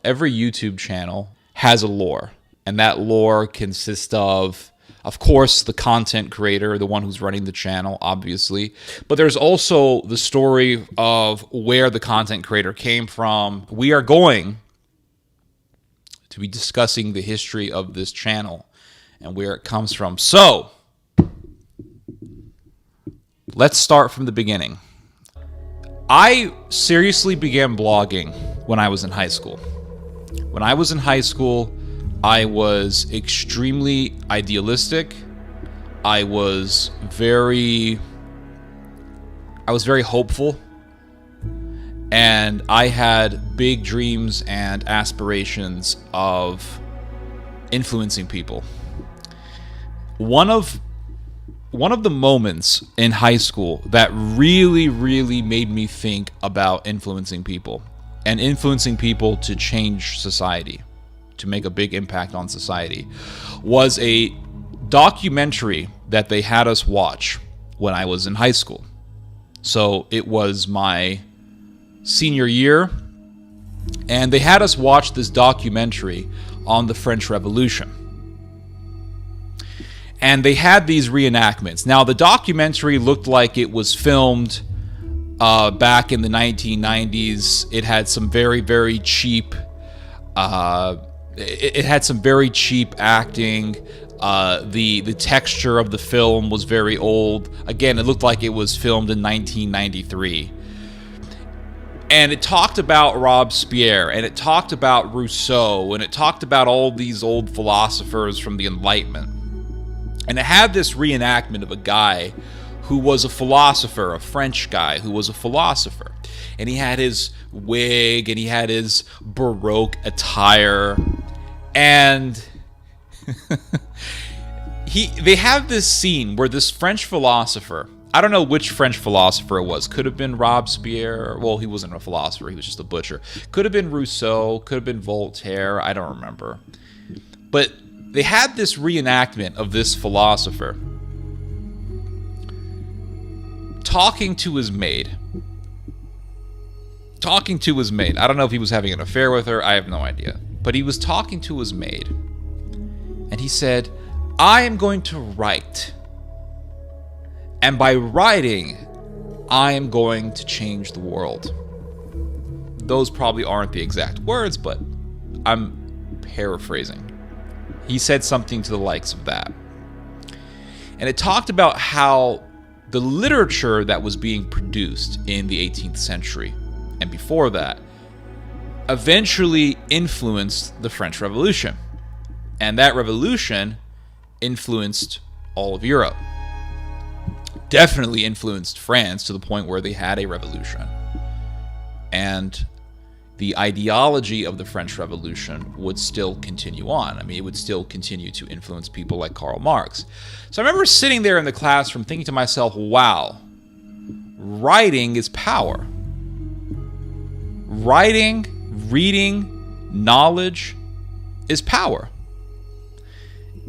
Every YouTube channel has a lore, and that lore consists of course, the content creator, the one who's running the channel, obviously. But there's also the story of where the content creator came from. We are going to be discussing the history of this channel and where it comes from. So, let's start from the beginning. I seriously began blogging when I was in high school. When I was in high school, I was extremely idealistic. I was very hopeful. And I had big dreams and aspirations of influencing people. One of the moments in high school that really, really made me think about influencing people and influencing people to change society, to make a big impact on society, was a documentary that they had us watch when I was in high school. So it was my senior year, and they had us watch this documentary on the French Revolution. And they had these reenactments. Now, the documentary looked like it was filmed back in the 1990s. It had some very, very cheap it had some very cheap acting. The texture of the film was very old. Again, it looked like it was filmed in 1993. And it talked about Robespierre, and it talked about Rousseau, and it talked about all these old philosophers from the Enlightenment. And it had this reenactment of a guy who was a philosopher, a French guy who was a philosopher. And he had his wig, and he had his Baroque attire. And they have this scene where this French philosopher, I don't know which French philosopher it was. Could have been Robespierre. Well, he wasn't a philosopher. He was just a butcher. Could have been Rousseau. Could have been Voltaire. I don't remember. But they had this reenactment of this philosopher talking to his maid. I don't know if he was having an affair with her. I have no idea. But he was talking to his maid. And he said, "I am going to write. And by writing, I am going to change the world." Those probably aren't the exact words, but I'm paraphrasing. He said something to the likes of that. And it talked about how the literature that was being produced in the 18th century and before that eventually influenced the French Revolution. And that revolution influenced all of Europe. Definitely influenced France to the point where they had a revolution. And the ideology of the French Revolution would still continue on. I mean, it would still continue to influence people like Karl Marx. So I remember sitting there in the classroom thinking to myself, wow, writing is power. Writing, reading, knowledge is power.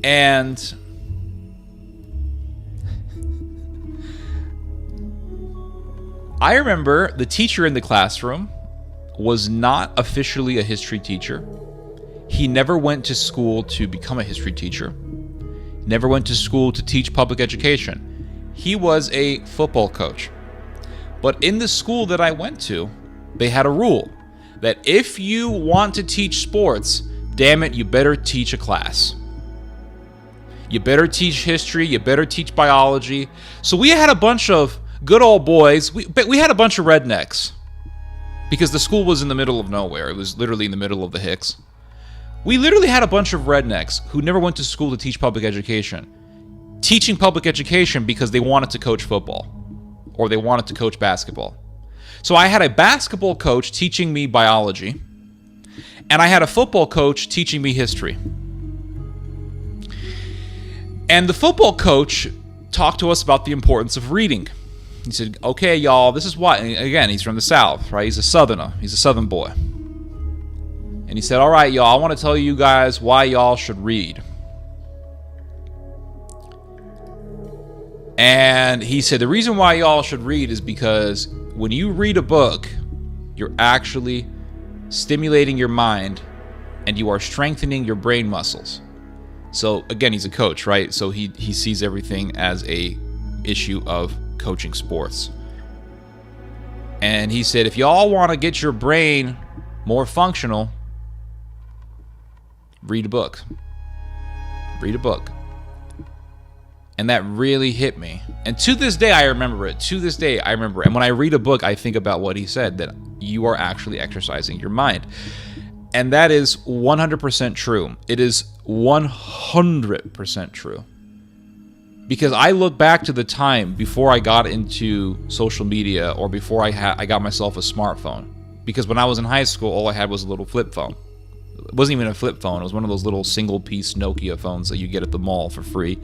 And I remember the teacher in the classroom was not officially a history teacher. He never went to school to become a history teacher. Never went to school to teach public education. He was a football coach. But in the school that I went to, they had a rule that if you want to teach sports, damn it, you better teach a class. You better teach history, you better teach biology. So we had a bunch of good old boys. We had a bunch of rednecks because the school was in the middle of nowhere. It was literally in the middle of the Hicks. We literally had a bunch of rednecks who never went to school to teach public education, teaching public education because they wanted to coach football or they wanted to coach basketball. So I had a basketball coach teaching me biology, and I had a football coach teaching me history. And the football coach talked to us about the importance of reading. He said, okay, y'all, this is why. And again, he's from the South, right? He's a Southerner. He's a Southern boy. And he said, all right, y'all, I want to tell you guys why y'all should read. And he said, the reason why y'all should read is because when you read a book, you're actually stimulating your mind, and you are strengthening your brain muscles. So again, he's a coach, right? So he sees everything as a issue of coaching sports. And he said, if y'all want to get your brain more functional, read a book. Read a book. And that really hit me. And to this day, I remember it. To this day, I remember it. And when I read a book, I think about what he said, that you are actually exercising your mind. And that is 100% true. It is 100% true. Because I look back to the time before I got into social media, or before I got myself a smartphone. Because when I was in high school, all I had was a little flip phone. It wasn't even a flip phone. It was one of those little single-piece Nokia phones that you get at the mall for free.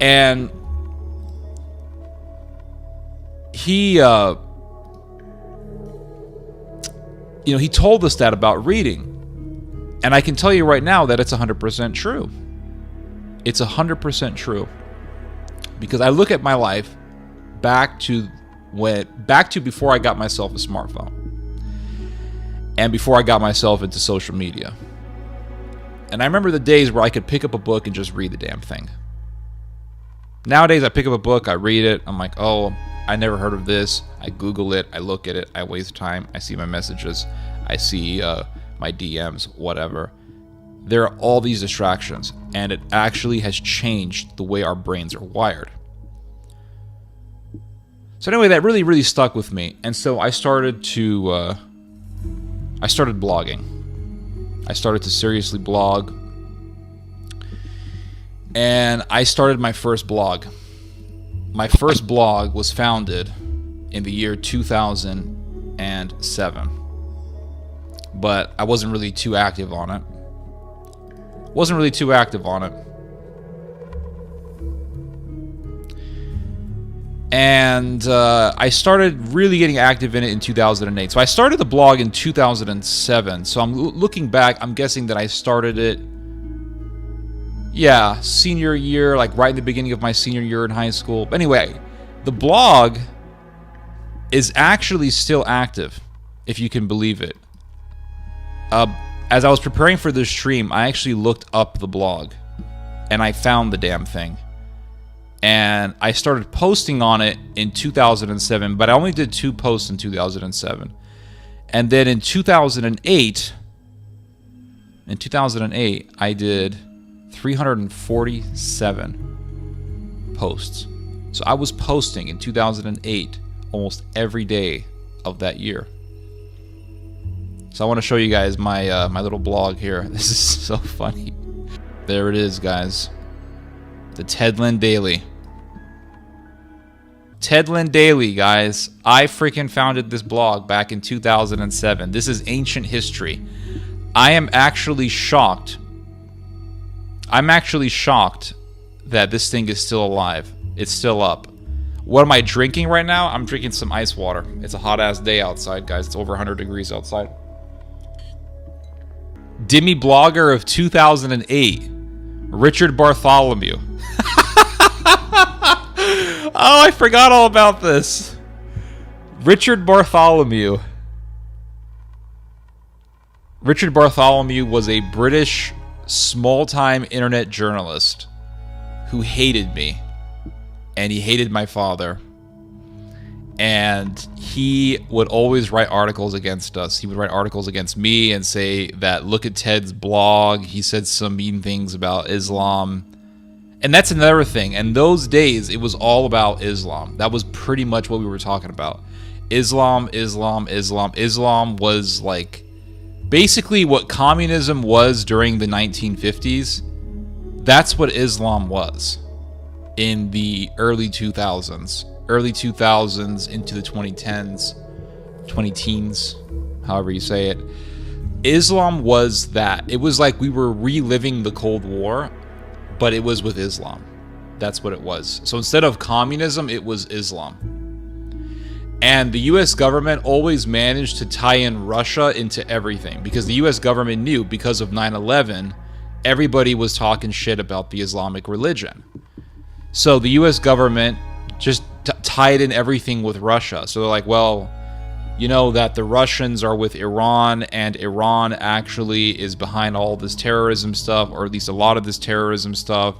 And he told us that about reading. And I can tell you right now that it's 100% true. It's 100% true. Because I look at my life back to before I got myself a smartphone. And before I got myself into social media. And I remember the days where I could pick up a book and just read the damn thing. Nowadays, I pick up a book, I read it, I'm like, oh, I never heard of this. I Google it, I look at it, I waste time, I see my messages, I see my DMs, whatever. There are all these distractions, and it actually has changed the way our brains are wired. So anyway, that really, really stuck with me. And so I started blogging. I started to seriously blog. And I started my first blog. My first blog was founded in the year 2007. But I wasn't really too active on it. And I started really getting active in it in 2008. So I started the blog in 2007. So I'm looking back, I'm guessing that I started it, senior year, like right in the beginning of my senior year in high school. But anyway, the blog is actually still active, if you can believe it. As I was preparing for this stream, I actually looked up the blog, and I found the damn thing. And I started posting on it in 2007, but I only did 2 posts in 2007. And then in 2008, I did 347 posts. So I was posting in 2008 almost every day of that year. So I want to show you guys my my little blog here. This is so funny. There it is, guys. The Tedlin Daily. Tedlin Daily, guys. I freaking founded this blog back in 2007. This is ancient history. I am actually shocked. I'm actually shocked that this thing is still alive. It's still up. What am I drinking right now? I'm drinking some ice water. It's a hot-ass day outside, guys. It's over 100 degrees outside. Dimmy Blogger of 2008. Richard Bartholomew. Oh, I forgot all about this. Richard Bartholomew. Richard Bartholomew was a British small-time internet journalist who hated me. And he hated my father. And he would always write articles against us. He would write articles against me and say that, look at Ted's blog. He said some mean things about Islam. And that's another thing. In those days, it was all about Islam. That was pretty much what we were talking about. Islam. Islam was like basically what communism was during the 1950s. That's what Islam was in the early 2000s. Early 2000s into the 2010s, 20-teens, however you say it. Islam was that. It was like we were reliving the Cold War, but it was with Islam. That's what it was. So instead of communism, it was Islam. And the US government always managed to tie in Russia into everything because the US government knew because of 9/11, everybody was talking shit about the Islamic religion. So the US government just tied in everything with Russia. So they're like, well, You know that the Russians are with Iran, and Iran actually is behind all this terrorism stuff, or at least a lot of this terrorism stuff.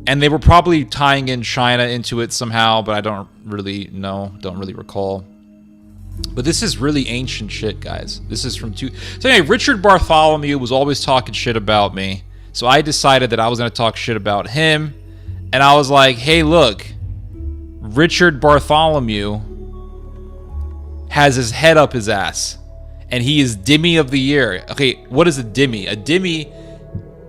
And they were probably tying in China into it somehow, but I don't really know, don't really recall. But this is really ancient shit, guys. This is from So anyway, Richard Bartholomew was always talking shit about me. So I decided that I was going to talk shit about him. And I was like, hey, look, Richard Bartholomew has his head up his ass, and he is Dhimmi of the Year. Okay, what is a Dhimmi? A Dhimmi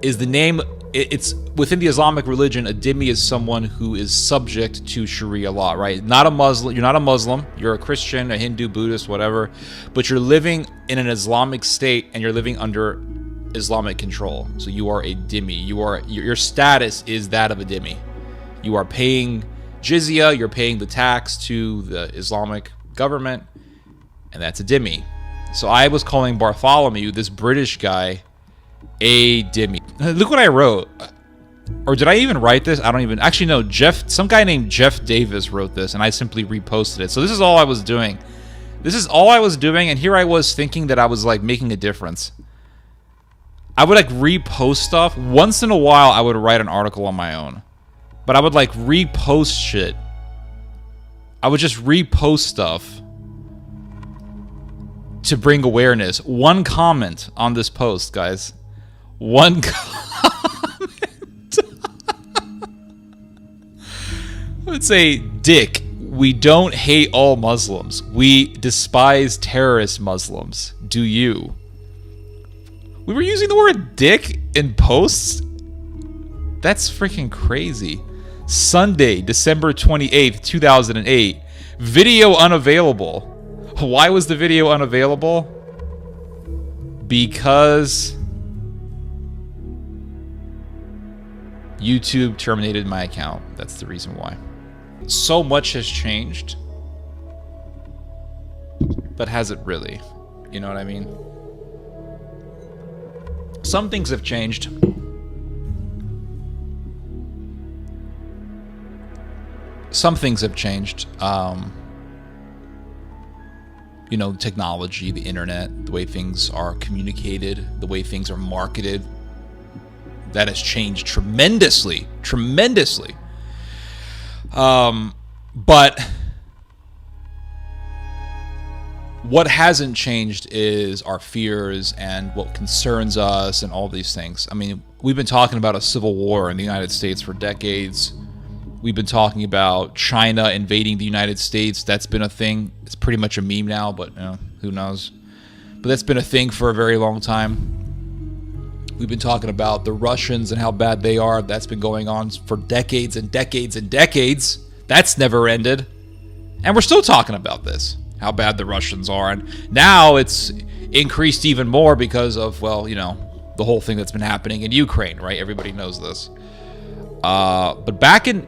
is the name. It's within the Islamic religion. A Dhimmi is someone who is subject to Sharia law, right? Not a Muslim. You're not a Muslim. You're a Christian, a Hindu, Buddhist, whatever. But you're living in an Islamic state, and you're living under Islamic control. So you are a Dhimmi. Your status is that of a Dhimmi. You are paying jizya. You're paying the tax to the Islamic government. And that's a Dhimmi. So I was calling Bartholomew, this British guy, a Dhimmi. Look what I wrote. Or did I even write this? I don't even... Actually, no. Some guy named Jeff Davis wrote this, and I simply reposted it. So this is all I was doing. This is all I was doing, and here I was thinking that I was, like, making a difference. I would, like, repost stuff. Once in a while, I would write an article on my own. But I would, like, repost shit. I would just repost stuff to bring awareness. One comment on this post, guys. One comment. I would say, Dick, we don't hate all Muslims. We despise terrorist Muslims. Do you? We were using the word dick in posts? That's freaking crazy. Sunday, December 28th, 2008. Video unavailable. Why was the video unavailable? Because YouTube terminated my account. That's the reason why. So much has changed. But has it really? You know what I mean? Some things have changed. Some things have changed. You know, technology, the internet, the way things are communicated, the way things are marketed. That has changed tremendously. Tremendously. But what hasn't changed is our fears and what concerns us and all these things. I mean, we've been talking about a civil war in the United States for decades. We've been talking about China invading the United States. That's been a thing. It's pretty much a meme now, but you know, who knows? But that's been a thing for a very long time. We've been talking about the Russians and how bad they are. That's been going on for decades and decades and decades. That's never ended. And we're still talking about this, how bad the Russians are. And now it's increased even more because of, well, you know, the whole thing that's been happening in Ukraine, right? Everybody knows this. But back in...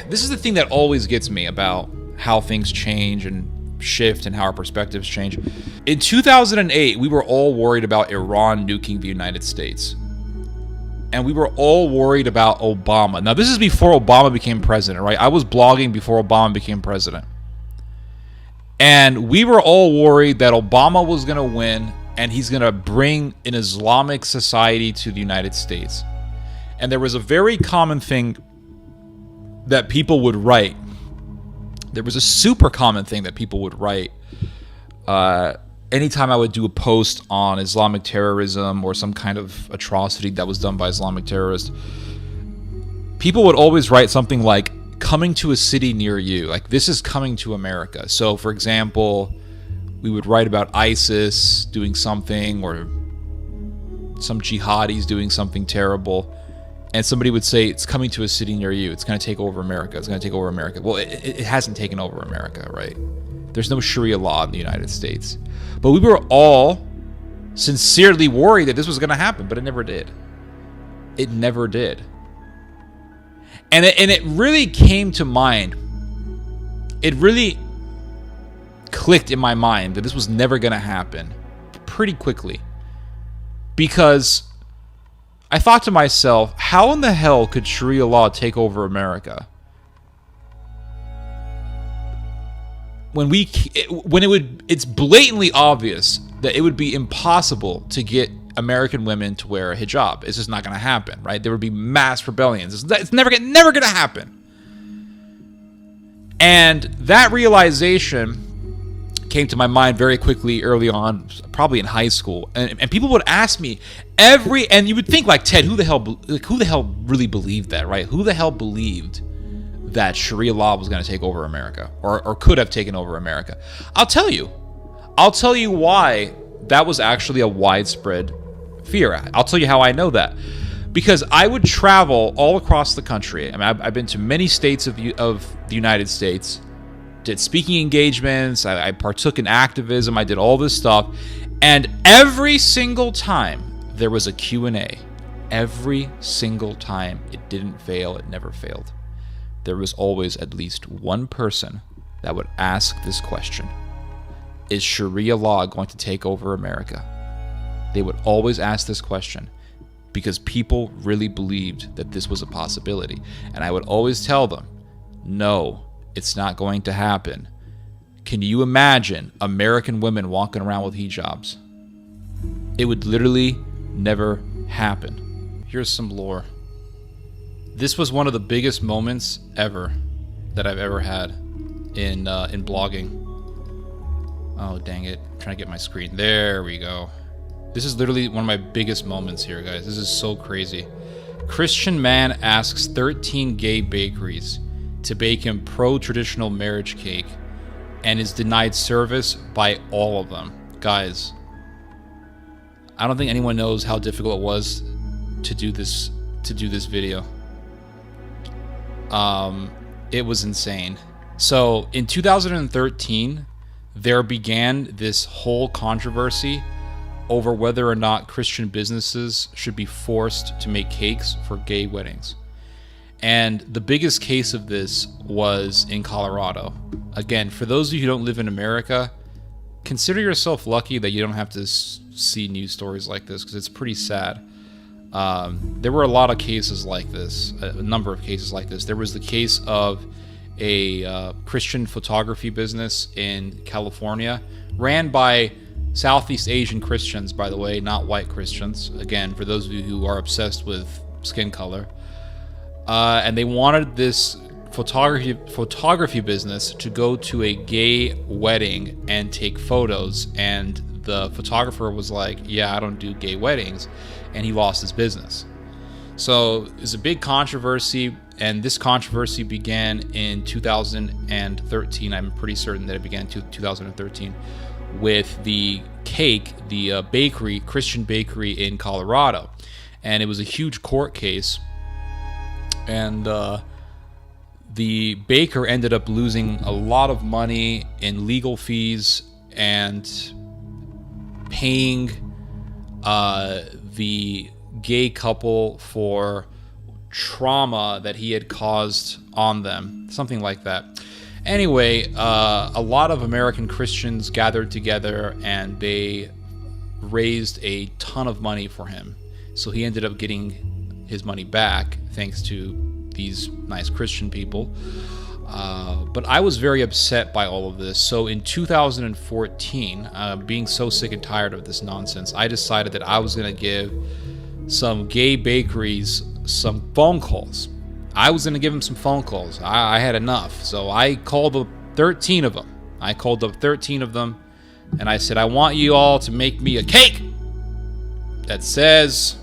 this is the thing that always gets me about how things change and shift and how our perspectives change. In 2008, we were all worried about Iran nuking the United States. And we were all worried about Obama. Now, this is before Obama became president, right? I was blogging before Obama became president. And we were all worried that Obama was going to win and he's going to bring an Islamic society to the United States. And there was a very common thing that people would write. There was a super common thing that people would write anytime I would do a post on Islamic terrorism or some kind of atrocity that was done by Islamic terrorists. People would always write something like, coming to a city near you. Like, this is coming to America. So, for example, we would write about ISIS doing something or some jihadis doing something terrible. And somebody would say, it's coming to a city near you. It's going to take over America. It's going to take over America. Well, it hasn't taken over America, right? There's no Sharia law in the United States. But we were all sincerely worried that this was going to happen, but it never did. It never did. And it really came to mind. It really clicked in my mind that this was never going to happen pretty quickly. Because I thought to myself, how in the hell could Sharia law take over America? it's blatantly obvious that it would be impossible to get American women to wear a hijab. It's just not going to happen, right? There would be mass rebellions. It's never going to happen. And that realization came to my mind very quickly early on, probably in high school. And people would ask me and you would think, like, Ted, who the hell really believed that, right? Who the hell believed that Sharia law was going to take over America, or could have taken over America? I'll tell you why that was actually a widespread fear. I'll tell you how I know that. Because I would travel all across the country. I mean, I've been to many states of the United States, did speaking engagements, I partook in activism, I did all this stuff, and every single time there was a Q&A. Every single time. It didn't fail, it never failed. There was always at least one person that would ask this question: is Sharia law going to take over America? They would always ask this question, because people really believed that this was a possibility. And I would always tell them, no, it's not going to happen. Can you imagine American women walking around with hijabs? It would literally never happen. Here's some lore. This was one of the biggest moments ever that I've ever had in blogging. Oh, dang it. I'm trying to get my screen. There we go. This is literally one of my biggest moments here, guys. This is so crazy. Christian man asks 13 gay bakeries to bake him pro-traditional marriage cake and is denied service by all of them. Guys, I don't think anyone knows how difficult it was to do this video. It was insane. So in 2013, there began this whole controversy over whether or not Christian businesses should be forced to make cakes for gay weddings. And the biggest case of this was in Colorado. Again, for those of you who don't live in America, consider yourself lucky that you don't have to see news stories like this, because it's pretty sad. There were a lot of cases like this, a number of cases like this. There was the case of a Christian photography business in California, ran by Southeast Asian Christians, by the way, not white Christians. Again, for those of you who are obsessed with skin color. And they wanted this photography business to go to a gay wedding and take photos. And the photographer was like, yeah, I don't do gay weddings. And he lost his business. So it's a big controversy. And this controversy began in 2013. I'm pretty certain that it began in 2013. With the cake, the bakery, Christian bakery in Colorado. And it was a huge court case. And the baker ended up losing a lot of money in legal fees and paying the gay couple for trauma that he had caused on them. Something like that. Anyway, a lot of American Christians gathered together and they raised a ton of money for him. So he ended up getting his money back thanks to these nice Christian people. But I was very upset by all of this. So in 2014, being so sick and tired of this nonsense, I decided that I was going to give some gay bakeries some phone calls. I was going to give them some phone calls. I had enough. So I called up 13 of them. I called up 13 of them, and I said, I want you all to make me a cake that says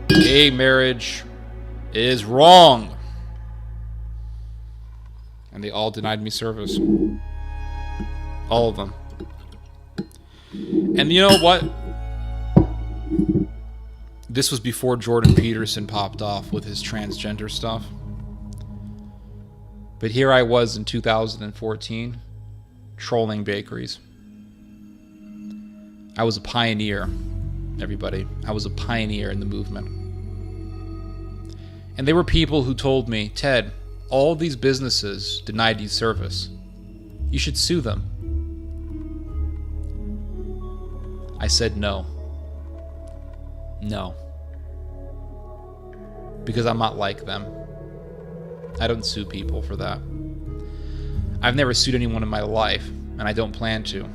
gay marriage is wrong. And they all denied me service. All of them. And you know what? This was before Jordan Peterson popped off with his transgender stuff. But here I was in 2014, trolling bakeries. I was a pioneer, everybody. I was a pioneer in the movement. And there were people who told me, Ted, all these businesses denied you service. You should sue them. I said no. No. Because I'm not like them. I don't sue people for that. I've never sued anyone in my life, and I don't plan to.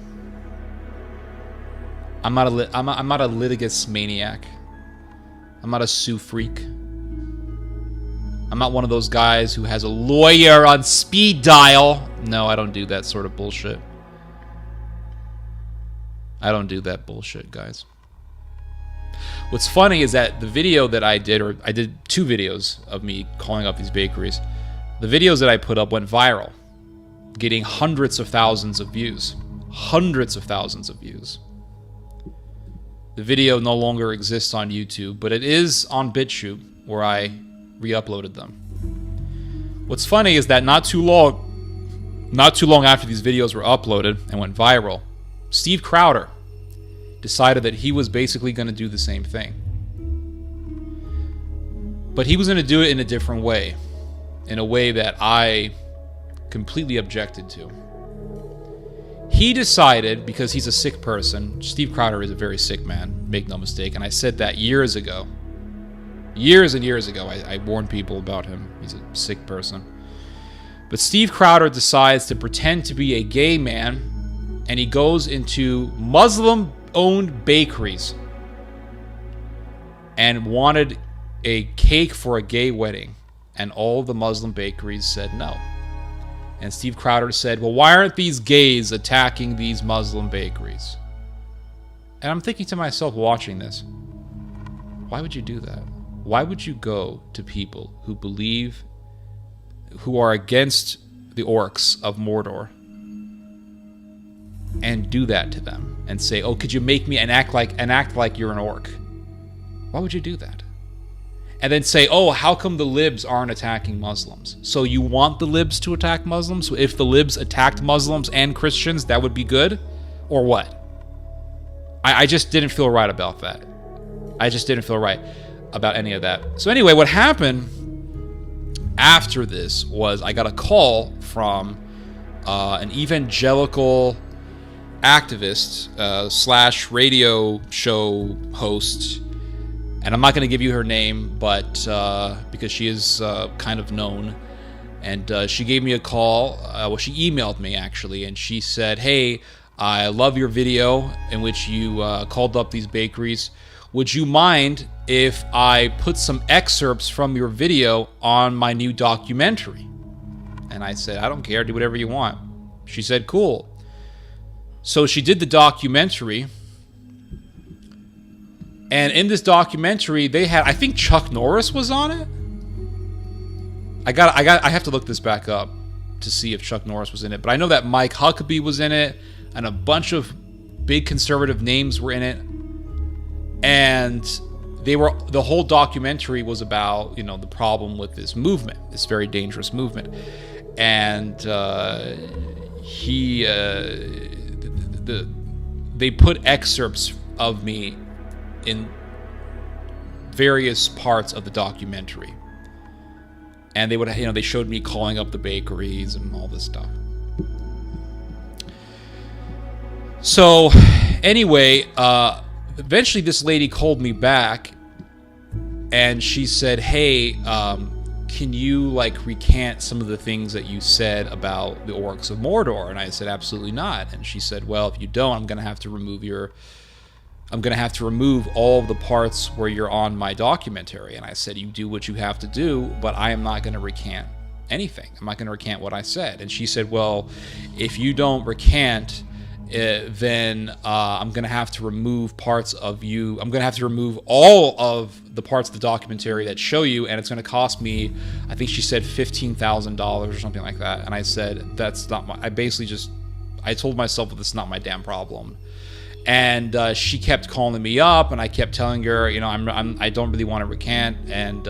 I'm not a litigious maniac. I'm not a sue freak. I'm not one of those guys who has a lawyer on speed dial. No, I don't do that sort of bullshit. I don't do that bullshit, guys. What's funny is that the video that I did, or I did 2 videos of me calling up these bakeries. The videos that I put up went viral, getting hundreds of thousands of views. Hundreds of thousands of views. The video no longer exists on YouTube, but it is on BitChute, where I re-uploaded them. What's funny is that not too long after these videos were uploaded and went viral, Steve Crowder decided that he was basically going to do the same thing. But he was going to do it in a different way, in a way that I completely objected to. He decided, because he's a sick person, Steve Crowder is a very sick man, make no mistake, and I said that years ago. Years and years ago, I warned people about him. He's a sick person. But Steve Crowder decides to pretend to be a gay man, and he goes into Muslim-owned bakeries and wanted a cake for a gay wedding, and all the Muslim bakeries said no. And Steve Crowder said, well, why aren't these gays attacking these Muslim bakeries? And I'm thinking to myself watching this, why would you do that? Why would you go to people who believe, who are against the orcs of Mordor, and do that to them and say, oh, could you make me and act like you're an orc? Why would you do that? And then say, oh, how come the libs aren't attacking Muslims? So you want the libs to attack Muslims? So if the libs attacked Muslims and Christians, that would be good? Or what? I just didn't feel right about that. I just didn't feel right about any of that. So anyway, what happened after this was I got a call from an evangelical activist slash radio show host. And I'm not going to give you her name, but because she is kind of known. And she gave me a call. Well, she emailed me, actually. And she said, hey, I love your video in which you called up these bakeries. Would you mind if I put some excerpts from your video on my new documentary? And I said, I don't care. Do whatever you want. She said, cool. So she did the documentary. And in this documentary, they had, I think Chuck Norris was on it. I have to look this back up to see if Chuck Norris was in it. But I know that Mike Huckabee was in it, and a bunch of big conservative names were in it. And the whole documentary was about, the problem with this movement, this very dangerous movement. And they put excerpts of me in various parts of the documentary, and they showed me calling up the bakeries and all this stuff. So anyway, eventually this lady called me back, and she said, hey, can you recant some of the things that you said about the orcs of Mordor? And I said, absolutely not. And she said, well, if you don't, I'm going to have to remove all of the parts where you're on my documentary. And I said, you do what you have to do, but I am not going to recant anything. I'm not going to recant what I said. And she said, well, if you don't recant, then I'm going to have to remove parts of you. I'm going to have to remove all of the parts of the documentary that show you, and it's going to cost me, I think she said $15,000 or something like that. And I said, that's not my, I told myself that it's not my damn problem. And she kept calling me up, and I kept telling her, I don't really want to recant. And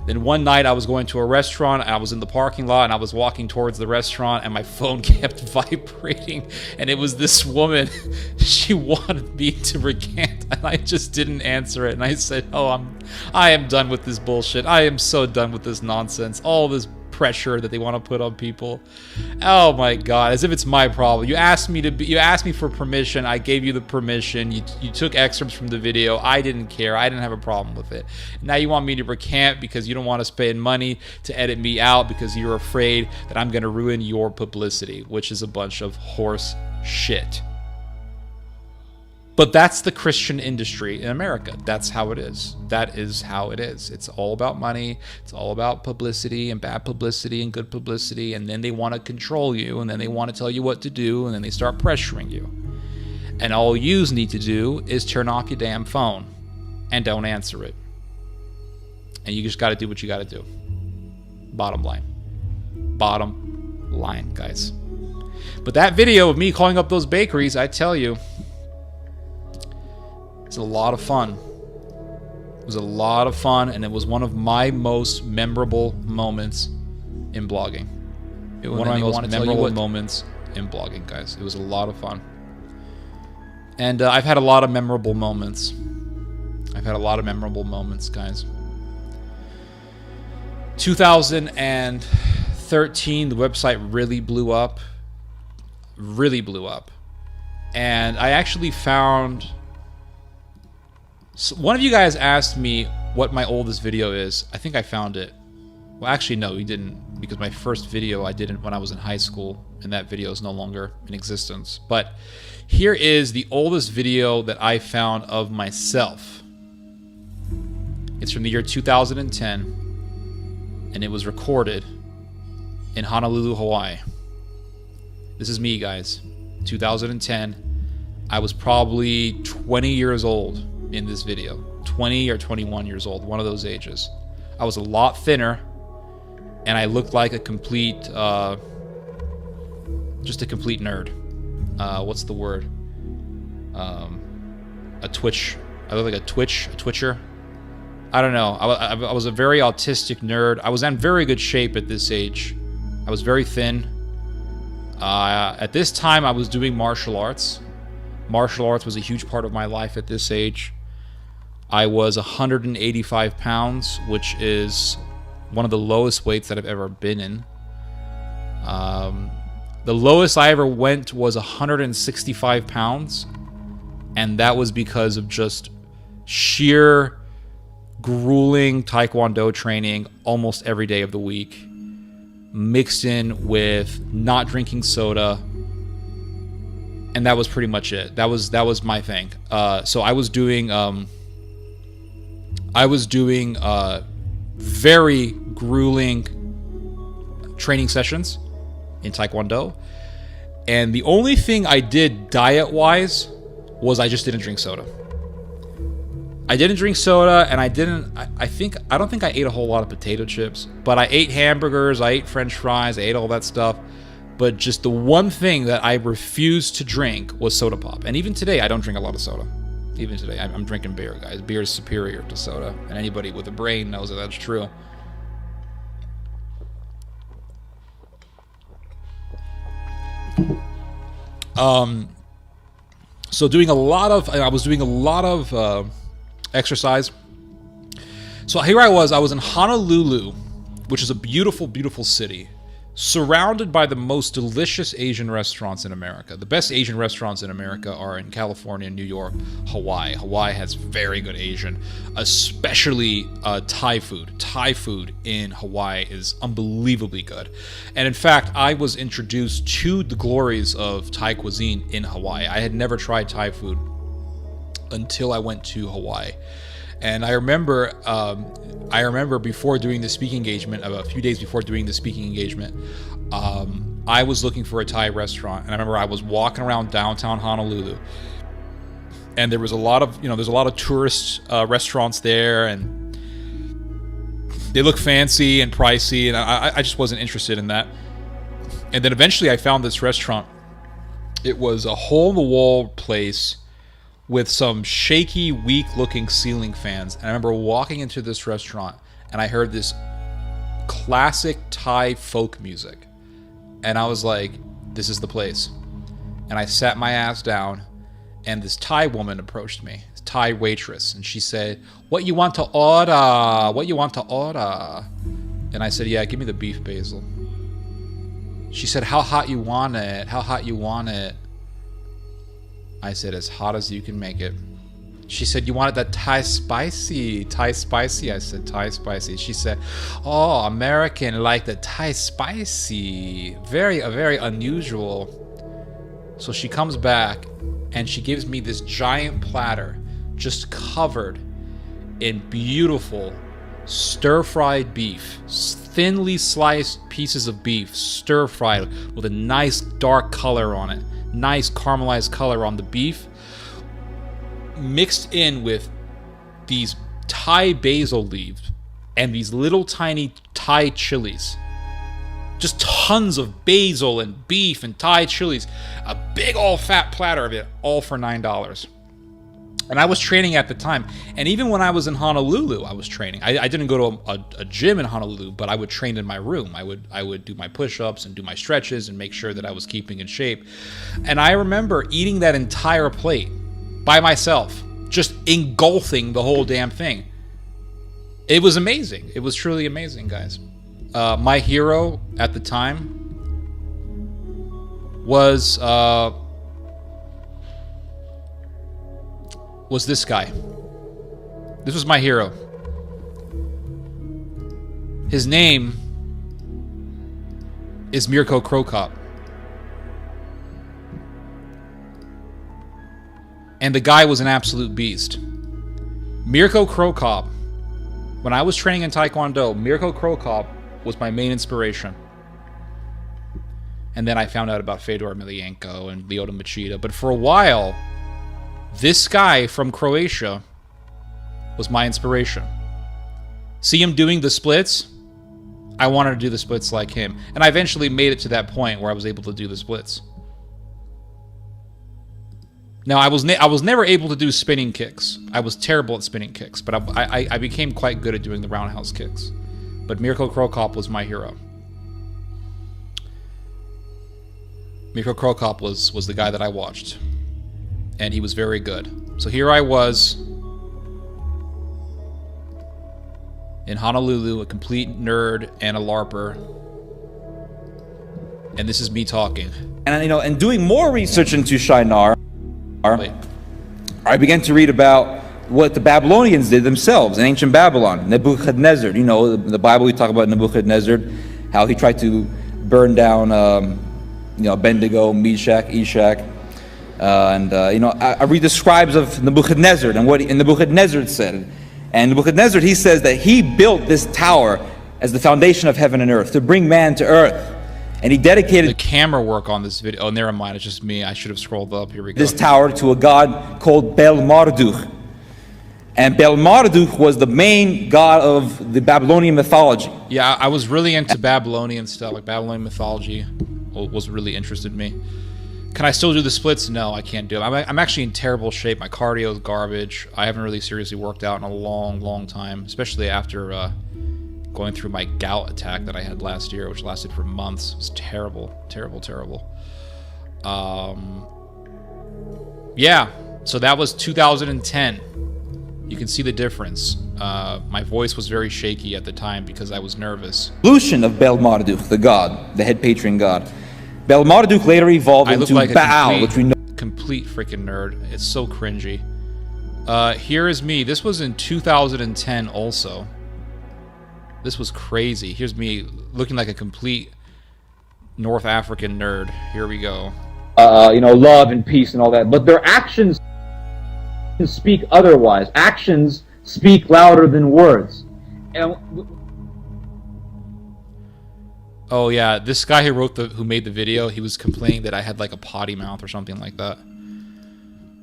then one night I was going to a restaurant, and I was in the parking lot, and I was walking towards the restaurant, and my phone kept vibrating, and it was this woman. She wanted me to recant, and I just didn't answer it. And I said, I am done with this bullshit. I am so done with this nonsense. All this pressure that they want to put on people. Oh my God, as if it's my problem. You asked me for permission. I gave you the permission. You took excerpts from the video. I didn't care. I didn't have a problem with it. Now you want me to recant because you don't want to spend money to edit me out because you're afraid that I'm going to ruin your publicity, which is a bunch of horse shit. But that's the Christian industry in America. That's how it is. That is how it is. It's all about money. It's all about publicity and bad publicity and good publicity. And then they want to control you. And then they want to tell you what to do. And then they start pressuring you. And all you need to do is turn off your damn phone and don't answer it. And you just got to do what you got to do. Bottom line. Bottom line, guys. But that video of me calling up those bakeries, I tell you, it's a lot of fun. It was a lot of fun, and it was one of my most memorable moments in blogging. One of my most memorable moments in blogging, guys. It was a lot of fun. And I've had a lot of memorable moments. I've had a lot of memorable moments, guys. 2013, the website really blew up. Really blew up. And I actually found... So one of you guys asked me what my oldest video is. I think I found it. Well, actually, no, you didn't, because my first video I did it when I was in high school, and that video is no longer in existence. But here is the oldest video that I found of myself. It's from the year 2010, and it was recorded in Honolulu, Hawaii. This is me, guys. 2010. I was probably 20 years old in this video. 20 or 21 years old, one of those ages. I was a lot thinner, and I looked like a complete, just a complete nerd. What's the word? A twitch. I look like a twitcher. I don't know. I was a very autistic nerd. I was in very good shape at this age. I was very thin. At this time, I was doing martial arts. Martial arts was a huge part of my life at this age. I was 185 pounds, which is one of the lowest weights that I've ever been in. The lowest I ever went was 165 pounds, and that was because of just sheer grueling Taekwondo training almost every day of the week, mixed in with not drinking soda, and that was pretty much it. That was my thing. So I was doing very grueling training sessions in Taekwondo, and the only thing I did diet-wise was I just didn't drink soda. I didn't drink soda, and I don't think I ate a whole lot of potato chips, but I ate hamburgers, I ate French fries, I ate all that stuff. But just the one thing that I refused to drink was soda pop. And even today, I don't drink a lot of soda. Even today, I'm drinking beer, guys. Beer is superior to soda, and anybody with a brain knows that that's true. So I was doing a lot of exercise. So here I was in Honolulu, which is a beautiful, beautiful city, surrounded by the most delicious Asian restaurants in America. The best Asian restaurants in America are in California, New York, Hawaii. Hawaii has very good Asian, especially Thai food. Thai food in Hawaii is unbelievably good. And in fact, I was introduced to the glories of Thai cuisine in Hawaii. I had never tried Thai food until I went to Hawaii. And I remember before doing the speaking engagement, a few days before doing the speaking engagement, I was looking for a Thai restaurant. And I remember I was walking around downtown Honolulu, and there was a lot of, there's a lot of tourist restaurants there, and they look fancy and pricey, and I just wasn't interested in that. And then eventually I found this restaurant. It was a hole-in-the-wall place with some shaky, weak-looking ceiling fans. And I remember walking into this restaurant, and I heard this classic Thai folk music. And I was like, this is the place. And I sat my ass down, and this Thai woman approached me, this Thai waitress, and she said, "What you want to order? What you want to order?" And I said, yeah, give me the beef basil. She said, how hot you want it? How hot you want it? I said, as hot as you can make it. She said, you wanted that Thai spicy. Thai spicy? I said, Thai spicy. She said, oh, American like the Thai spicy. Very unusual. So she comes back and she gives me this giant platter just covered in beautiful stir-fried beef, thinly sliced pieces of beef, stir-fried with a nice dark color on it, nice caramelized color on the beef, mixed in with these Thai basil leaves and these little tiny Thai chilies. Just tons of basil and beef and Thai chilies. A big old fat platter of it, all for $9. And I was training at the time. And even when I was in Honolulu, I was training. I didn't go to a gym in Honolulu, but I would train in my room. I would do my push-ups and do my stretches and make sure that I was keeping in shape. And I remember eating that entire plate by myself, just engulfing the whole damn thing. It was amazing. It was truly amazing, guys. My hero at the time was this guy. This was my hero. His name is Mirko Krokop. And the guy was an absolute beast. Mirko Krokop, when I was training in Taekwondo, Mirko Krokop was my main inspiration. And then I found out about Fedor Emelianenko and Lyoto Machida. But for a while, this guy from Croatia was my inspiration. See him doing the splits? I wanted to do the splits like him. And I eventually made it to that point where I was able to do the splits. Now, I was never able to do spinning kicks. I was terrible at spinning kicks, but I became quite good at doing the roundhouse kicks. But Mirko Krokop was my hero. Mirko Krokop was the guy that I watched. And he was very good. So here I was in Honolulu, a complete nerd and a LARPer. And this is me talking. And and doing more research into Shinar, I began to read about what the Babylonians did themselves in ancient Babylon. Nebuchadnezzar, the Bible, we talk about Nebuchadnezzar, how he tried to burn down, Abednego, Meshach, Eshach. I read the scribes of Nebuchadnezzar and what Nebuchadnezzar said. And Nebuchadnezzar, he says that he built this tower as the foundation of heaven and earth, to bring man to earth. And he dedicated the camera work on this video. Oh, never mind. It's just me. I should have scrolled up. Here we go. This tower to a god called Bel Marduk. And Bel Marduk was the main god of the Babylonian mythology. Yeah, I was really into Babylonian stuff. Like Babylonian mythology was really interested in me. Can I still do the splits? No, I can't do it. I'm actually in terrible shape. My cardio is garbage. I haven't really seriously worked out in a long time, especially after going through my gout attack that I had last year, which lasted for months. It was terrible. Yeah, so that was 2010. You can see the difference. My voice was very shaky at the time because I was nervous. Evolution of Bel Marduk, the god, the head patron god. Bel Marduk later evolved into like Baal, which we know. Complete freaking nerd. It's so cringy. Here is me. This was in 2010 also. This was crazy. Here's me looking like a complete North African nerd. Here we go. Love and peace and all that. But their actions speak otherwise. Actions speak louder than words. And oh yeah, this guy who made the video, he was complaining that I had like a potty mouth or something like that.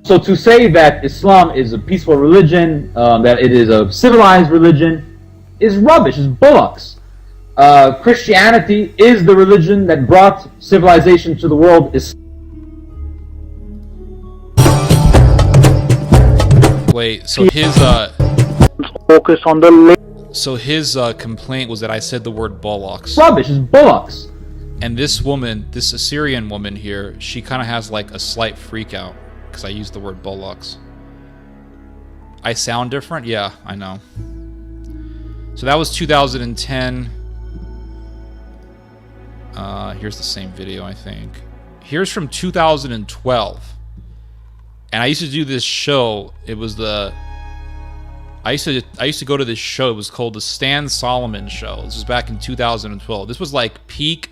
So to say that Islam is a peaceful religion, that it is a civilized religion, is rubbish, is bullocks. Christianity is the religion that brought civilization to the world. Wait, so his focus on the complaint was that I said the word bullocks. Rubbish, is bullocks. And this woman, this Assyrian woman here, she kind of has like a slight freak out because I used the word bullocks. I sound different? Yeah, I know. So that was 2010. Here's the same video, I think. Here's from 2012. And I used to do this show. It was I used to go to this show. It was called the Stan Solomon Show. This was back in 2012. This was like peak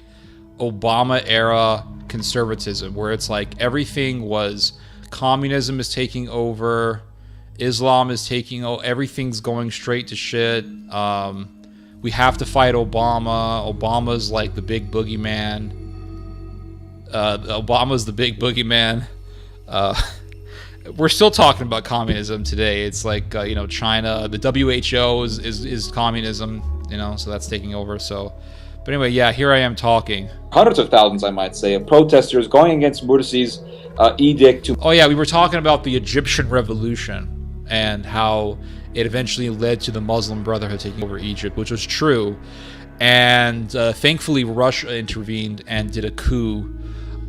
Obama era conservatism, where it's like everything was communism is taking over, Islam is taking over, everything's going straight to shit. We have to fight Obama. Obama's like the big boogeyman. Obama's the big boogeyman. We're still talking about communism today. It's like China, the WHO is communism, so that's taking over. So, but anyway, yeah, here I am talking. Hundreds of thousands, I might say, of protesters going against Morsi's edict to... Oh yeah, we were talking about the Egyptian revolution and how it eventually led to the Muslim Brotherhood taking over Egypt, which was true. And thankfully, Russia intervened and did a coup,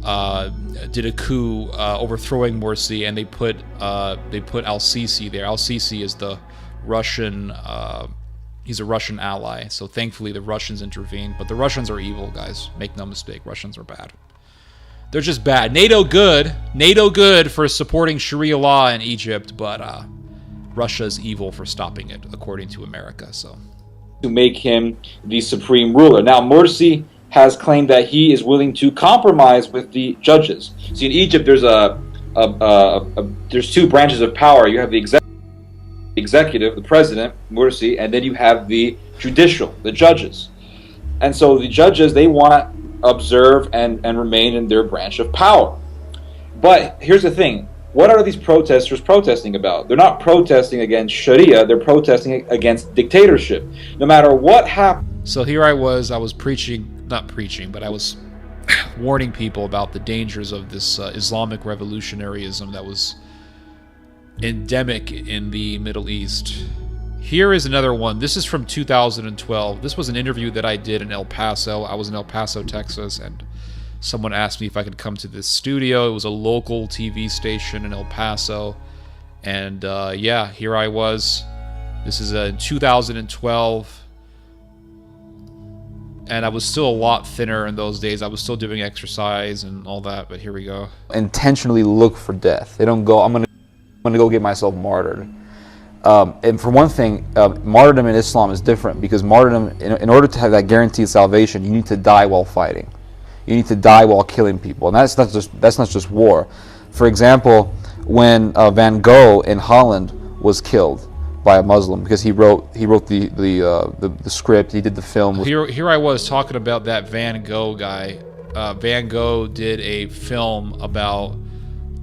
overthrowing Morsi, and they put al-Sisi there. Al-Sisi is the Russian. He's a Russian ally. So thankfully, the Russians intervened. But the Russians are evil, guys. Make no mistake. Russians are bad. They're just bad. NATO good for supporting Sharia law in Egypt, but Russia's evil for stopping it, according to America. So to make him the supreme ruler. Now, Morsi has claimed that he is willing to compromise with the judges. See, in Egypt, there's there's two branches of power. You have the executive, the president, Morsi, and then you have the judicial, the judges. And so the judges, they want to observe and remain in their branch of power. But here's the thing. What are these protesters protesting about? They're not protesting against Sharia. They're protesting against dictatorship. No matter what happens. So here I was not preaching, but I was warning people about the dangers of this Islamic revolutionaryism that was endemic in the Middle East. Here is another one. This is from 2012. This was an interview that I did in El Paso. I was in El Paso, Texas, and someone asked me if I could come to this studio. It was a local TV station in El Paso. And yeah, here I was. This is in 2012. And I was still a lot thinner in those days. I was still doing exercise and all that, but here we go. Intentionally look for death. They don't go, I'm gonna go get myself martyred. And for one thing, martyrdom in Islam is different, because martyrdom, in order to have that guaranteed salvation, you need to die while fighting. You need to die while killing people, and that's not just war. For example, when Van Gogh in Holland was killed by a Muslim because he wrote the script, he did the film. Here I was talking about that Van Gogh guy. Van Gogh did a film about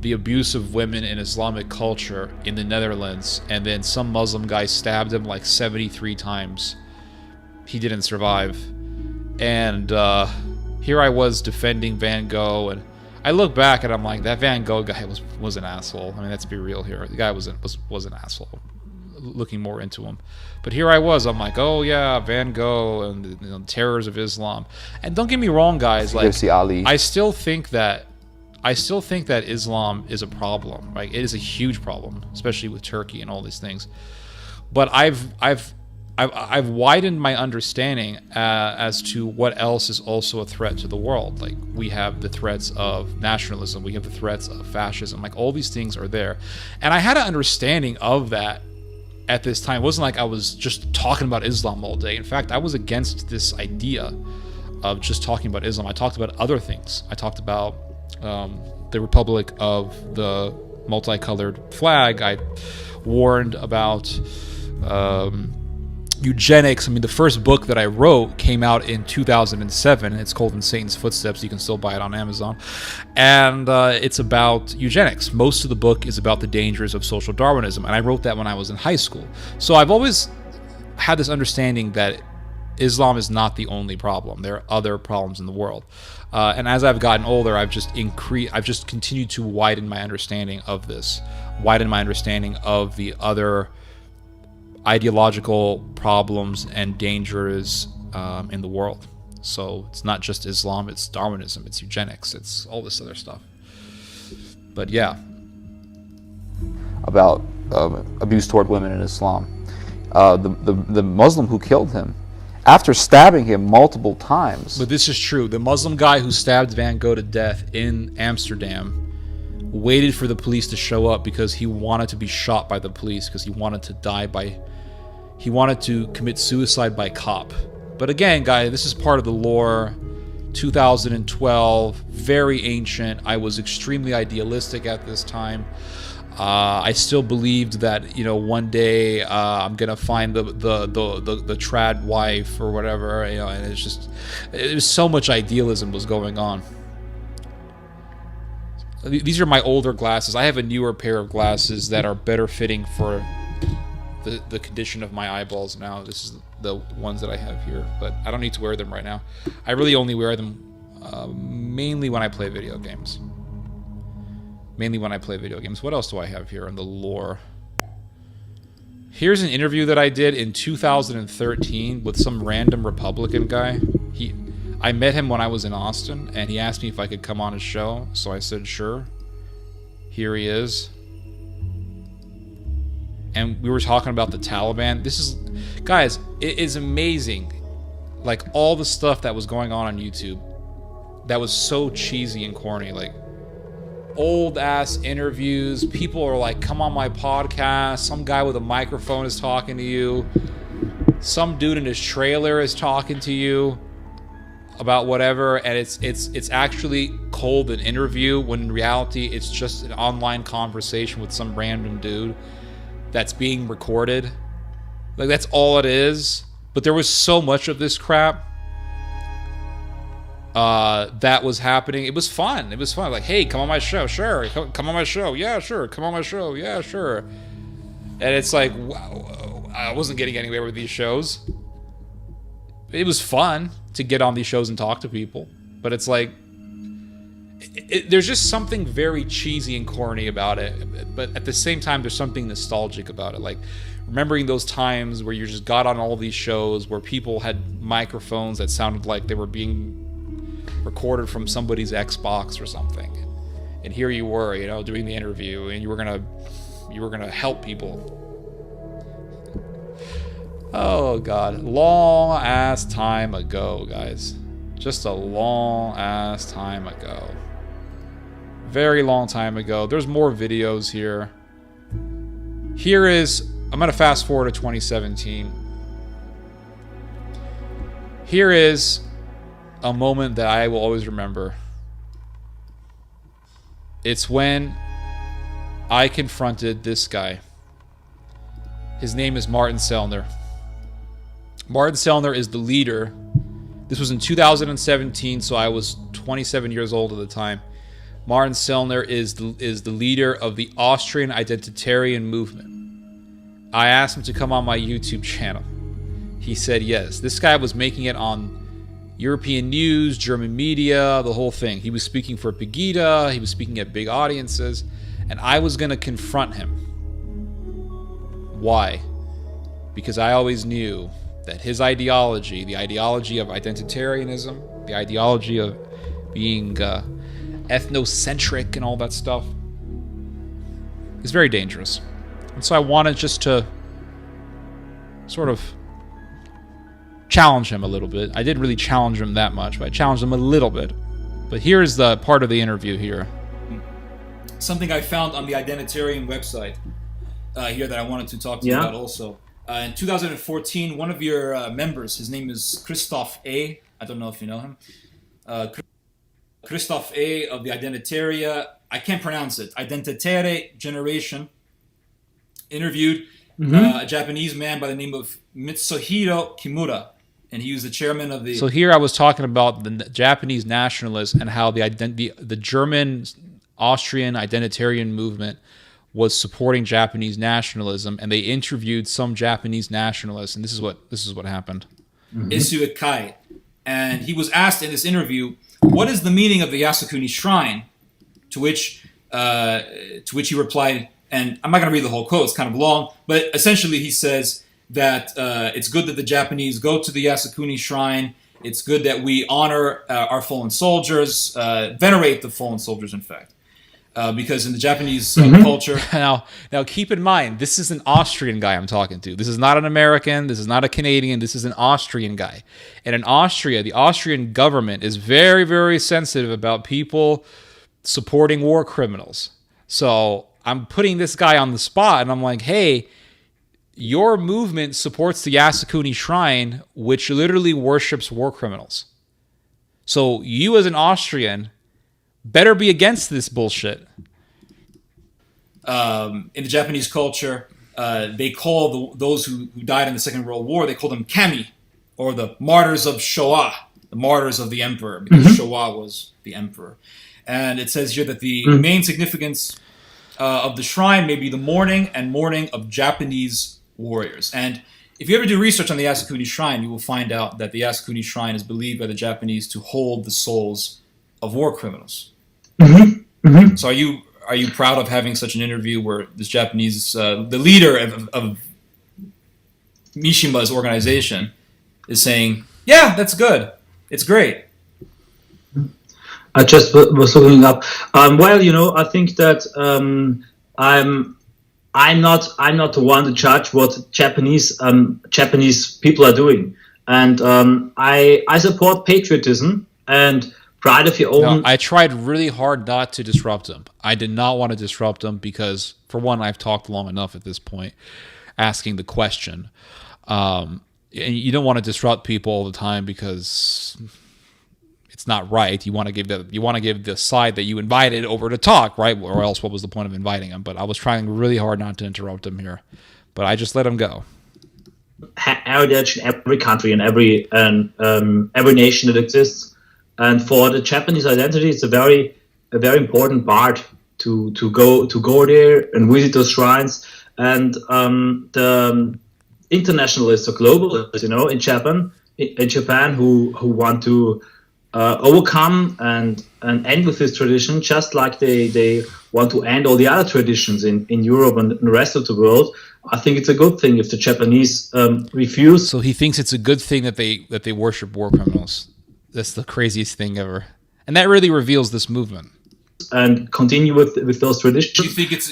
the abuse of women in Islamic culture in the Netherlands, and then some Muslim guy stabbed him like 73 times. He didn't survive. And here I was defending Van Gogh, and I look back and I'm like, that Van Gogh guy was an asshole. I mean, let's be real here. The guy was an asshole. Looking more into him, but here I was. I'm like, oh yeah, Van Gogh and the terrors of Islam. And don't get me wrong, guys. Like, I still think that Islam is a problem. Right? It is a huge problem, especially with Turkey and all these things. But I've widened my understanding as to what else is also a threat to the world. Like, we have the threats of nationalism, we have the threats of fascism. Like, all these things are there, and I had an understanding of that at this time. It wasn't like I was just talking about Islam all day. In fact, I was against this idea of just talking about Islam. I talked about other things. I talked about the Republic of the multicolored flag. I warned about eugenics. I mean, the first book that I wrote came out in 2007. It's called In Satan's Footsteps. You can still buy it on Amazon. And it's about eugenics. Most of the book is about the dangers of social Darwinism. And I wrote that when I was in high school. So I've always had this understanding that Islam is not the only problem. There are other problems in the world. And as I've gotten older, I've just continued to widen my understanding of this, widen my understanding of the other ideological problems and dangers in the world. So it's not just Islam, it's Darwinism, it's eugenics, it's all this other stuff. But yeah. About abuse toward women in Islam. The Muslim who killed him after stabbing him multiple times. But this is true. The Muslim guy who stabbed Van Gogh to death in Amsterdam waited for the police to show up because he wanted to be shot by the police, because he wanted to commit suicide by cop. But again, guys, this is part of the lore. 2012, very ancient. I was extremely idealistic at this time. I still believed that, you know, one day I'm gonna find the trad wife or whatever, you know, and it was so much idealism was going on. These are my older glasses. I have a newer pair of glasses that are better fitting for the condition of my eyeballs now. This is the ones that I have here, but I don't need to wear them right now. I really only wear them mainly when I play video games. What else do I have here in the lore? Here's an interview that I did in 2013 with some random Republican guy. I met him when I was in Austin, and he asked me if I could come on his show, so I said sure. Here he is. And we were talking about the Taliban. Guys, it is amazing. Like, all the stuff that was going on YouTube that was so cheesy and corny. Like, old-ass interviews. People are like, come on my podcast. Some guy with a microphone is talking to you. Some dude in his trailer is talking to you about whatever, and it's actually called an interview, when in reality it's just an online conversation with some random dude that's being recorded. Like, that's all it is. But there was so much of this crap that was happening. It was fun. Like, hey, come on my show. Sure. Come on my show. Yeah, sure. Come on my show. Yeah, sure. And it's like, wow, I wasn't getting anywhere with these shows. It was fun to get on these shows and talk to people. But it's like, there's just something very cheesy and corny about it. But at the same time, there's something nostalgic about it. Like, remembering those times where you just got on all these shows where people had microphones that sounded like they were being recorded from somebody's Xbox or something. And here you were, you know, doing the interview, and you were gonna help people. Oh God, long ass time ago, guys. Just a long ass time ago. Very long time ago. There's more videos here. I'm gonna fast forward to 2017. Here is a moment that I will always remember. It's when I confronted this guy. His name is Martin Sellner. Martin Sellner is the leader. This was in 2017, so I was 27 years old at the time. Martin Sellner is the leader of the Austrian identitarian movement. I asked him to come on my YouTube channel. He said yes. This guy was making it on European news, German media, the whole thing. He was speaking for Pegida. He was speaking at big audiences. And I was going to confront him. Why? Because I always knew that his ideology, the ideology of identitarianism, the ideology of being ethnocentric and all that stuff, is very dangerous. And so I wanted just to sort of challenge him a little bit. I didn't really challenge him that much, but I challenged him a little bit. But here's the part of the interview here. Something I found on the Identitarian website here that I wanted to talk to you about also. In 2014, one of your members, his name is Christoph A. I don't know if you know him. Christoph A. of the Identitaria, I can't pronounce it, Identitaire Generation, interviewed a Japanese man by the name of Mitsuhiro Kimura. And he was the chairman of the... So here I was talking about the Japanese nationalists and how the German Austrian identitarian movement was supporting Japanese nationalism, and they interviewed some Japanese nationalists, and this is what happened. Isu Kai. And he was asked in this interview, what is the meaning of the Yasukuni Shrine? To which he replied, and I'm not going to read the whole quote, it's kind of long, but essentially he says that it's good that the Japanese go to the Yasukuni Shrine. It's good that we honor our fallen soldiers, venerate the fallen soldiers, in fact. because in the Japanese culture, Now, keep in mind, this is an Austrian guy I'm talking to. This is not an American. This is not a Canadian. This is an Austrian guy. And in Austria, the Austrian government is very, very sensitive about people supporting war criminals. So I'm putting this guy on the spot, and I'm like, hey, your movement supports the Yasukuni Shrine, which literally worships war criminals. So you as an Austrian better be against this bullshit. In the Japanese culture, they call those who died in the Second World War, they call them kami, or the martyrs of Showa, the martyrs of the emperor, because Showa was the emperor. And it says here that the main significance of the shrine may be the mourning of Japanese warriors. And if you ever do research on the Yasukuni Shrine, you will find out that the Yasukuni Shrine is believed by the Japanese to hold the souls of war criminals. So are you proud of having such an interview where this Japanese, the leader of Mishima's organization, is saying, "Yeah, that's good. It's great." I just was looking up. Well, I think that I'm not the one to judge what Japanese people are doing, and I support patriotism and pride of your own. No, I tried really hard not to disrupt him. I did not want to disrupt him because, for one, I've talked long enough at this point, asking the question. And you don't want to disrupt people all the time because it's not right. You want to give the side that you invited over to talk, right? Or else, what was the point of inviting him? But I was trying really hard not to interrupt him here, but I just let him go. Heritage in every country and every nation that exists. And for the Japanese identity, it's a very important part to go there and visit those shrines. And the internationalists or globalists, in Japan, who want to overcome and end with this tradition, just like they want to end all the other traditions in Europe and the rest of the world. I think it's a good thing if the Japanese refuse. So he thinks it's a good thing that they worship war criminals. That's the craziest thing ever, and that really reveals this movement. And continue with those traditions. You think it's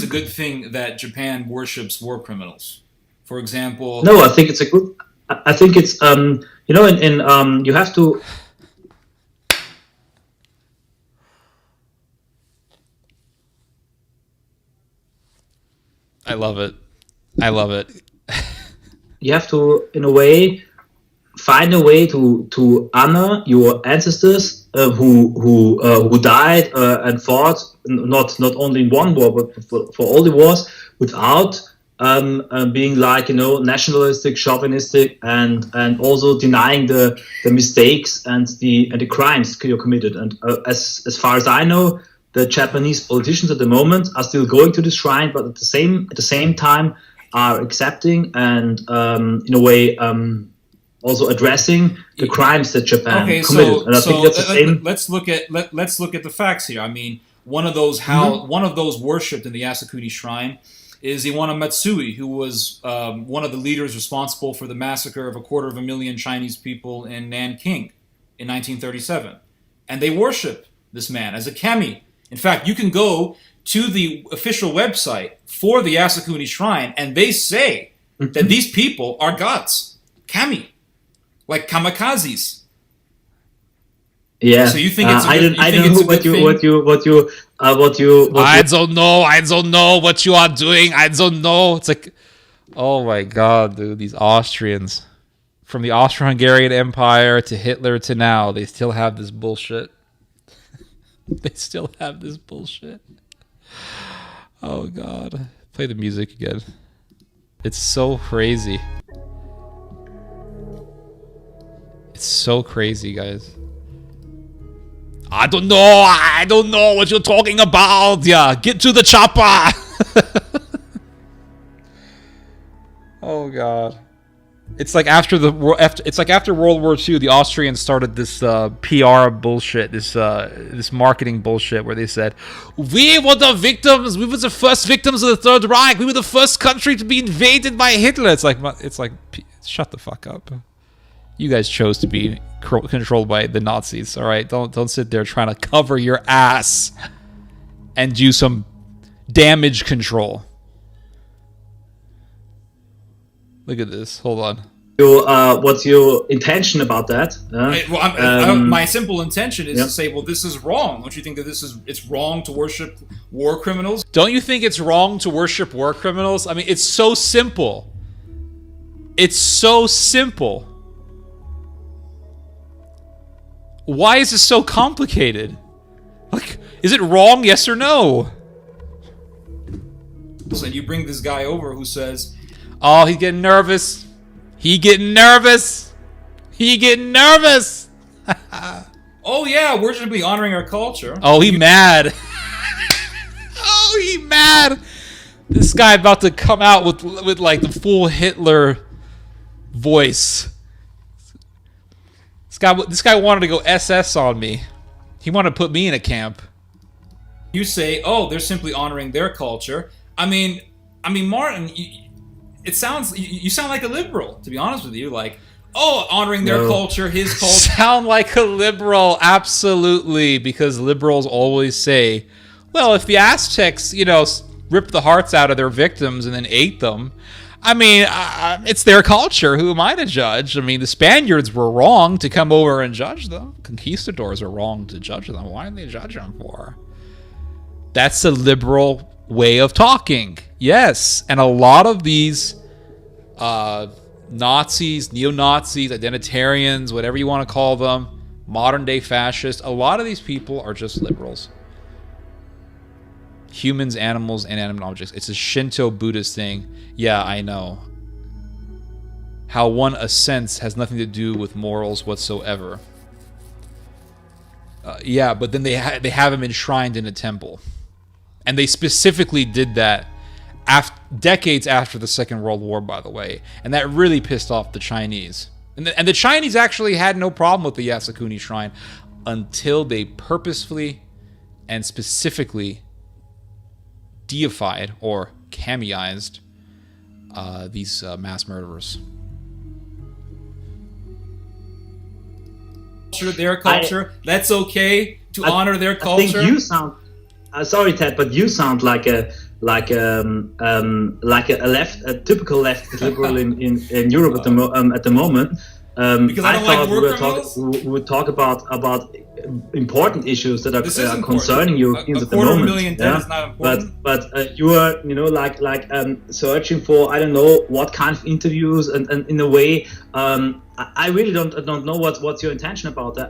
a good thing that Japan worships war criminals? For example, no, I think it's you have to. I love it. You have to, in a way, find a way to honor your ancestors who died and fought not only in one war but for all the wars, without being nationalistic, chauvinistic, and also denying the mistakes and the crimes you committed. And as far as I know, the Japanese politicians at the moment are still going to the shrine, but at the same time are accepting and in a way also addressing the crimes that Japan committed. And I think that's the same. Let's look at the facts here. I mean, one of those worshipped in the Yasukuni Shrine is Iwana Matsui, who was one of the leaders responsible for the massacre of 250,000 Chinese people in Nanking in 1937. And they worship this man as a kami. In fact, you can go to the official website for the Yasukuni Shrine, and they say that these people are gods, kami, like kamikazes. Yeah. So you think it's I don't know what you I don't know what you are doing. I don't know. It's like, oh my god, dude, these Austrians, from the Austro-Hungarian Empire to Hitler to now, they still have this bullshit. They still have this bullshit. Oh god, play the music again. It's so crazy. It's so crazy, guys. I don't know what you're talking about. Yeah, get to the chopper. Oh god. It's like after World War II, the Austrians started this PR bullshit, this marketing bullshit, where they said, "We were the victims. We were the first victims of the Third Reich. We were the first country to be invaded by Hitler." It's like, shut the fuck up. You guys chose to be controlled by the Nazis, all right? Don't sit there trying to cover your ass and do some damage control. Look at this. Hold on. What's your intention about that? My simple intention is to say, well, this is wrong. Don't you think that it's wrong to worship war criminals? Don't you think it's wrong to worship war criminals? I mean, it's so simple. It's so simple. Why is this so complicated? Like, is it wrong, yes or no? And you bring this guy over who says, oh, he's getting nervous. He getting nervous. oh yeah, we're going to be honoring our culture. Oh, he mad. Oh, he mad. This guy about to come out with like the full Hitler voice. This guy wanted to go SS on me. He wanted to put me in a camp. You say, oh, they're simply honoring their culture. I mean, Martin, it sounds you sound like a liberal, to be honest with you. Like, oh, honoring their culture, his culture. Sound like a liberal, absolutely, because liberals always say, well, if the Aztecs, ripped the hearts out of their victims and then ate them, I mean, it's their culture. Who am I to judge? I mean, the Spaniards were wrong to come over and judge them. Conquistadors are wrong to judge them. Why did they judge them for? That's a liberal way of talking. Yes, and a lot of these Nazis, neo-Nazis, identitarians, whatever you want to call them, modern-day fascists, a lot of these people are just liberals. Humans, animals, and animate objects. It's a Shinto Buddhist thing. Yeah, I know. How one assents has nothing to do with morals whatsoever. Yeah, but then they have him enshrined in a temple. And they specifically did that decades after the Second World War, by the way. And that really pissed off the Chinese. And the Chinese actually had no problem with the Yasukuni Shrine until they purposefully and specifically deified or kamiized these mass murderers. Their culture. That's okay to honor their culture. I think you sound. Sorry, Ted, but you sound like a typical left liberal in Europe at the moment. Because I don't like war criminals. We would talk about important issues that are concerning Europeans at the moment. 250,000 dead is not important. But you are searching for, I don't know what kind of interviews, and in a way I really don't know what's your intention about that,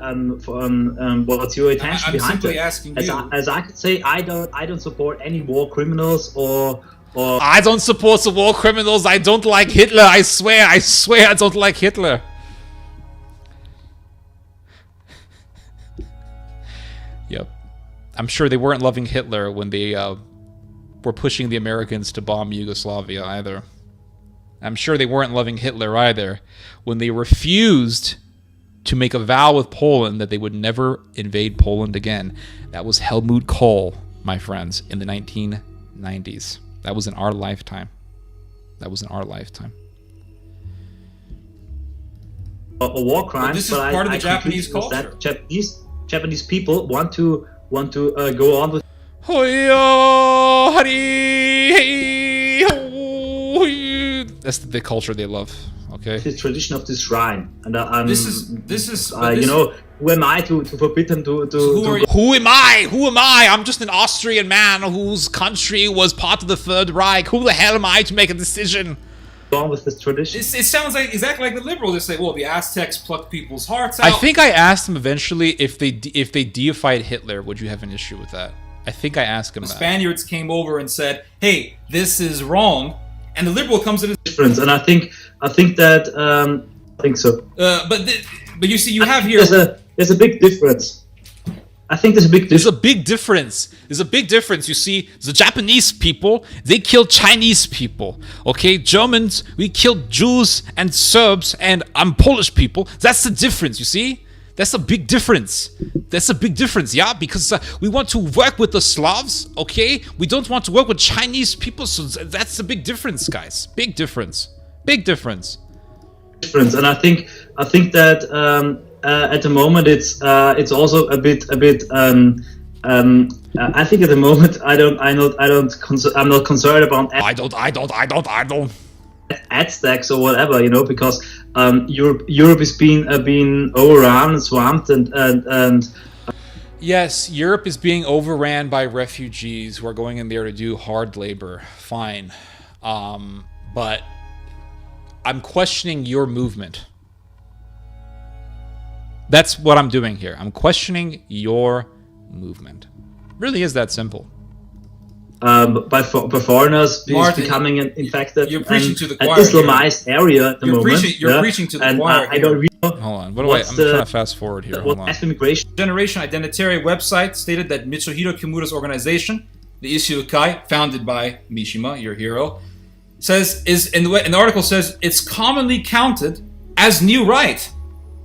what's your intention I'm behind simply it. asking you. As I could say, I don't support any war criminals or I don't support the war criminals. I don't like Hitler. I swear I don't like Hitler. Yep. I'm sure they weren't loving Hitler when they were pushing the Americans to bomb Yugoslavia either. I'm sure they weren't loving Hitler either when they refused to make a vow with Poland that they would never invade Poland again. That was Helmut Kohl, my friends, in the 1990s. That was in our lifetime. A war crime. Well, this is part of the Japanese culture. Japanese people want to go on with. That's the culture they love. Okay. The tradition of this shrine, and this is. Who am I to forbid them to? Who am I? Who am I? I'm just an Austrian man whose country was part of the Third Reich. Who the hell am I to make a decision? On with this tradition. It sounds like exactly like the liberals. They say, "Well, the Aztecs plucked people's hearts out." I think I asked them eventually if they deified Hitler, would you have an issue with that? I think I asked him that. The Spaniards came over and said, "Hey, this is wrong," and the liberal comes to this difference. And I think so. But you see, you have here. There's a big difference. I think there's a big difference. There's a big difference. You see, the Japanese people, they killed Chinese people. Okay, Germans, we killed Jews and Serbs and Polish people. That's the difference, you see? That's a big difference. Yeah? Because we want to work with the Slavs, okay? We don't want to work with Chinese people, so that's the big difference, guys. Big difference. difference, and I think that at the moment it's also a bit. I think at the moment I'm not concerned about I don't. ad stacks or whatever, because Europe is being overrun, swamped, and Yes, Europe is being overran by refugees who are going in there to do hard labor. Fine. But I'm questioning your movement. That's what I'm doing here. I'm questioning your movement. Really is that simple. by foreigners Martin, becoming infected. You're preaching to the an choir. Islamized area at the moment. You're preaching to the and choir. I don't really know Hold on. I'm trying to fast forward here. Hold on. what immigration. Generation Identitary website stated that Mitsuhiro Kimura's organization, the Isshiukai, founded by Mishima, your hero, says in the article says it's commonly counted as new right.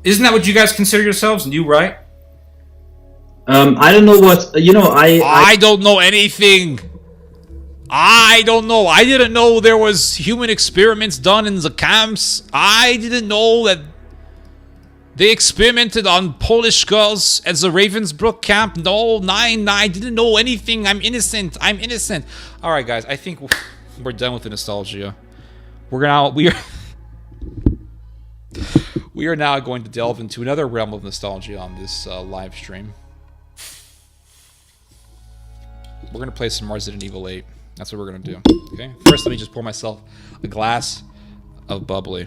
Isn't that what you guys consider yourselves, new right? I don't know what I don't know anything. I don't know. I didn't know there was human experiments done in the camps. I didn't know that they experimented on Polish girls at the Ravensbrück camp. No, I didn't know anything. I'm innocent. All right, guys. I think we're done with the nostalgia. We are now going to delve into another realm of nostalgia on this live stream. We're going to play some Resident Evil 8. That's what we're going to do. Okay. First, let me just pour myself a glass of bubbly.